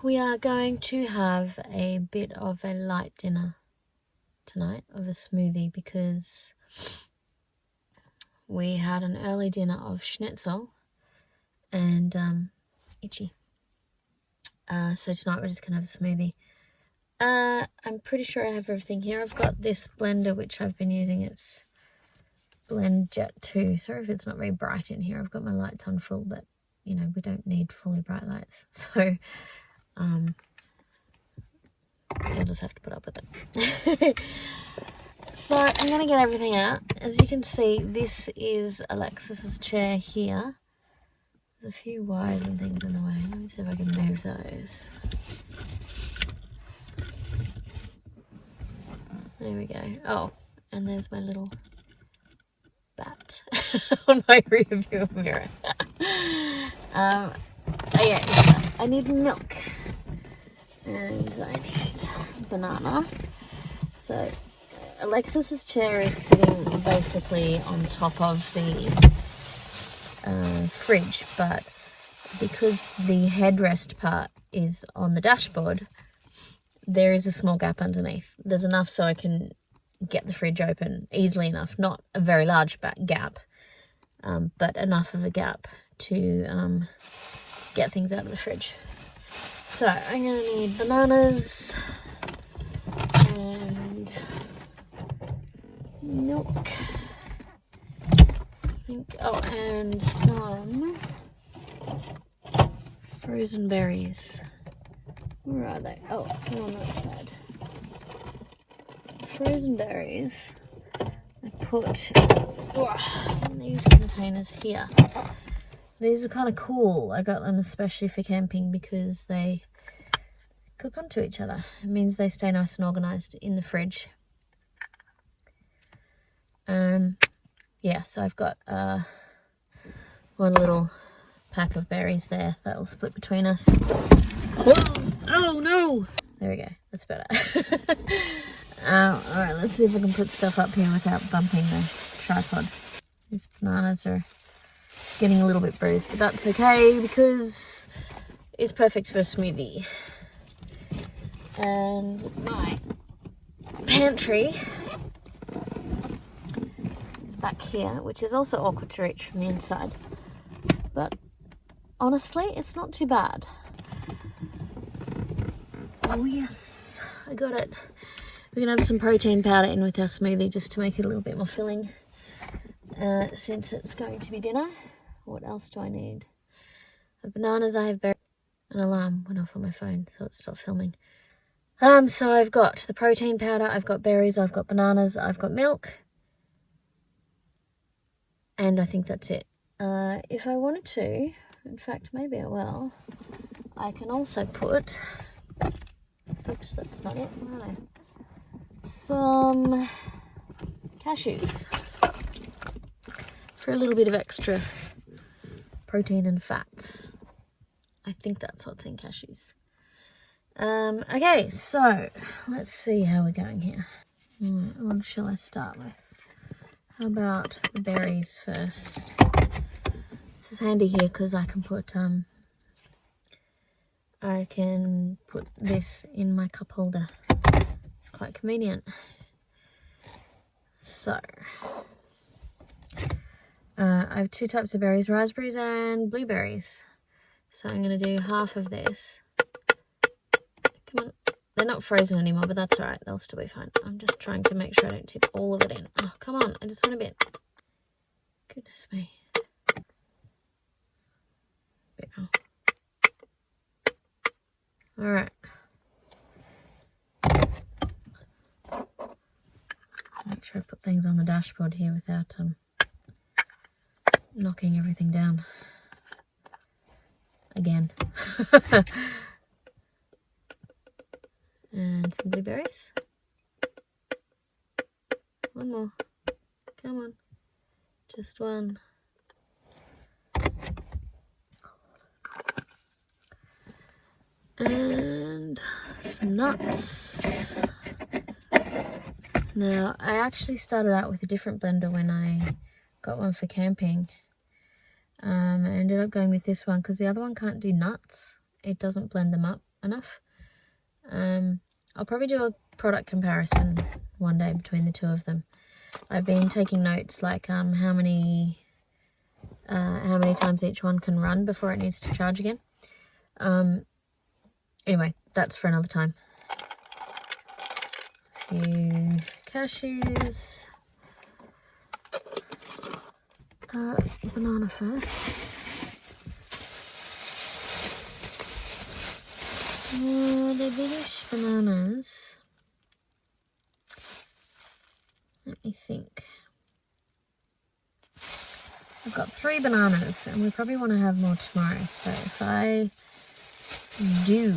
We are going to have a bit of a light dinner tonight, of a smoothie, because we had an early dinner of schnitzel and itchy. So tonight we're just gonna have a smoothie. I'm pretty sure I have everything here. I've got this blender which I've been using. It's BlendJet 2. Sorry if it's not very bright in here. I've got my lights on full, but you know, we don't need fully bright lights. So you'll just have to put up with it. So I'm going to get everything out. As you can see, this is Alexis's chair here. There's a few wires and things in the way. Let me see if I can move those. There we go. Oh, and there's my little bat on my rear view mirror. Oh yeah, I need milk. And I need banana. So Alexis's chair is sitting basically on top of the fridge, but because the headrest part is on the dashboard, there is a small gap underneath. There's enough so I can get the fridge open easily enough, not a very large gap, but enough of a gap to get things out of the fridge. So I'm going to need bananas and milk, and some frozen berries. Where are they? Oh, they're on that side. Frozen berries I put in these containers here. These are kind of cool. I got them especially for camping because they clip onto each other. It means they stay nice and organized in the fridge. Yeah, so I've got one little pack of berries there that will split between us. Oh no! There we go. That's better. Alright, let's see if I can put stuff up here without bumping the tripod. These bananas are getting a little bit bruised, but that's okay because it's perfect for a smoothie. And my pantry is back here, which is also awkward to reach from the inside. But honestly, it's not too bad. Oh yes, I got it. We're going to have some protein powder in with our smoothie just to make it a little bit more filling. Since it's going to be dinner. What else do I need? Bananas, I have berries. An alarm went off on my phone, so it stopped filming. So I've got the protein powder, I've got berries, I've got bananas, I've got milk. And I think that's it. If I wanted to, in fact, maybe I will, I can also put... Oops, that's not it. Where are they? Some cashews for a little bit of extra protein and fats. I think that's what's in cashews. Okay, so let's see how we're going here. What shall I start with? How about the berries first? This is handy here because I can put this in my cup holder. It's quite convenient. So I have two types of berries, raspberries and blueberries. So I'm going to do half of this. Come on. They're not frozen anymore, but that's alright. They'll still be fine. I'm just trying to make sure I don't tip all of it in. Oh, come on. I just want a bit. Goodness me. Alright. Make sure I put things on the dashboard here without knocking everything down again. And some blueberries. One more. Come on. Just one. And some nuts. Now, I actually started out with a different blender when I got one for camping. I ended up going with this one because the other one can't do nuts. it doesn't blend them up enough. I'll probably do a product comparison one day between the two of them. I've been taking notes, like how many times each one can run before it needs to charge again. Anyway, that's for another time. A few cashews. Banana first. The British bananas. Let me think. I've got 3 bananas and we probably want to have more tomorrow. So if I do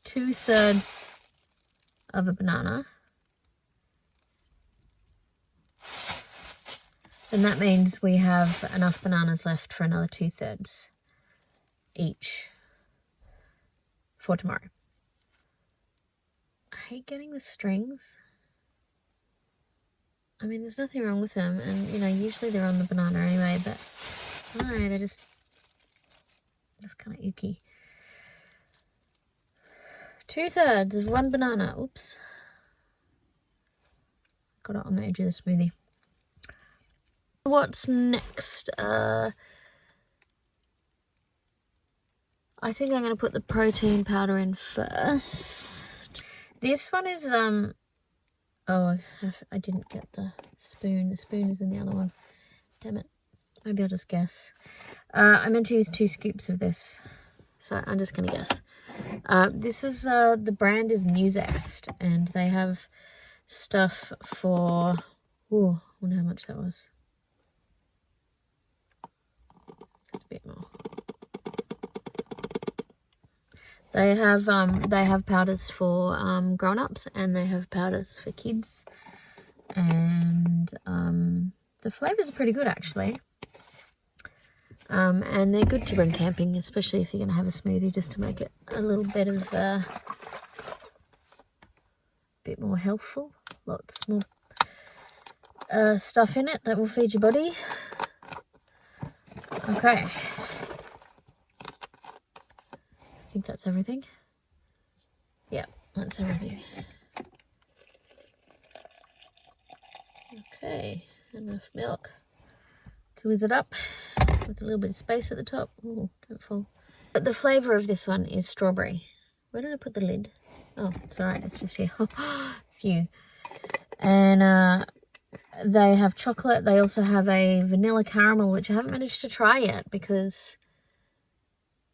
2/3 of a banana, then that means we have enough bananas left for another 2/3 each for tomorrow. I hate getting the strings. I mean, there's nothing wrong with them, and you know, usually they're on the banana anyway, but I don't know, they're just kind of icky. 2/3 of 1 banana. Oops. Got it on the edge of the smoothie. What's next? I think I'm going to put the protein powder in first. This one is, oh, I didn't get the spoon. The spoon is in the other one. Damn it. Maybe I'll just guess. I meant to use 2 scoops of this, so I'm just going to guess. This is, the brand is Musext, and they have stuff for, ooh, I wonder how much that was. Just a bit more. They have powders for grown-ups, and they have powders for kids, and the flavors are pretty good actually. And they're good to bring camping, especially if you're going to have a smoothie, just to make it a little bit of bit more healthful. Lots more stuff in it that will feed your body. Okay. I think that's everything. Yep, that's everything. Okay, enough milk to whiz it up with a little bit of space at the top. Oh, don't fall. But the flavour of this one is strawberry. Where did I put the lid? Oh, it's alright, it's just here. Phew. And they have chocolate. They also have a vanilla caramel, which I haven't managed to try yet because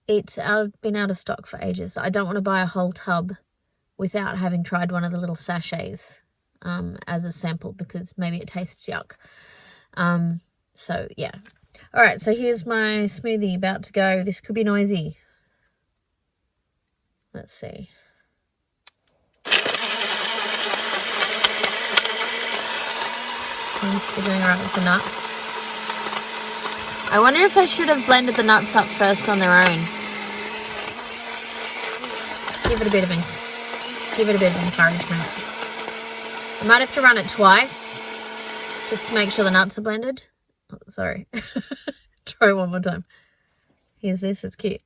it's been out of stock for ages. I don't want to buy a whole tub without having tried one of the little sachets as a sample, because maybe it tastes yuck. So yeah. All right, so here's my smoothie about to go. This could be noisy. Let's see. I'm figuring out with the nuts. I wonder if I should have blended the nuts up first on their own. Give it a bit of encouragement. I might have to run it twice just to make sure the nuts are blended. Oh, sorry. Try one more time. Here's this. It's cute.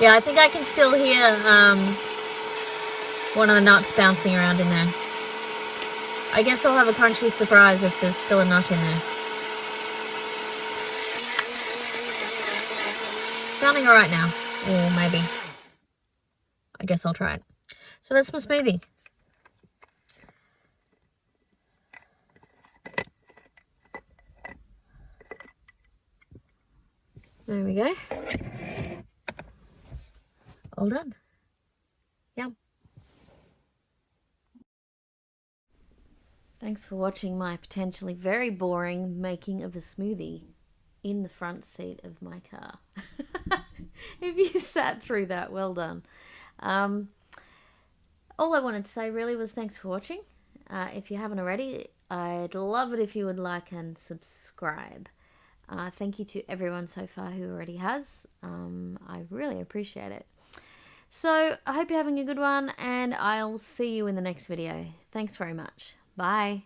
Yeah, I think I can still hear one of the nuts bouncing around in there. I guess I'll have a crunchy surprise if there's still a nut in there. Sounding alright now. Or maybe. I guess I'll try it. So that's my smoothie. There we go. All done. Yum. Thanks for watching my potentially very boring making of a smoothie in the front seat of my car. If you sat through that, well done. All I wanted to say really was thanks for watching. If you haven't already, I'd love it if you would like and subscribe. Thank you to everyone so far who already has. I really appreciate it. So I hope you're having a good one, and I'll see you in the next video. Thanks very much. Bye.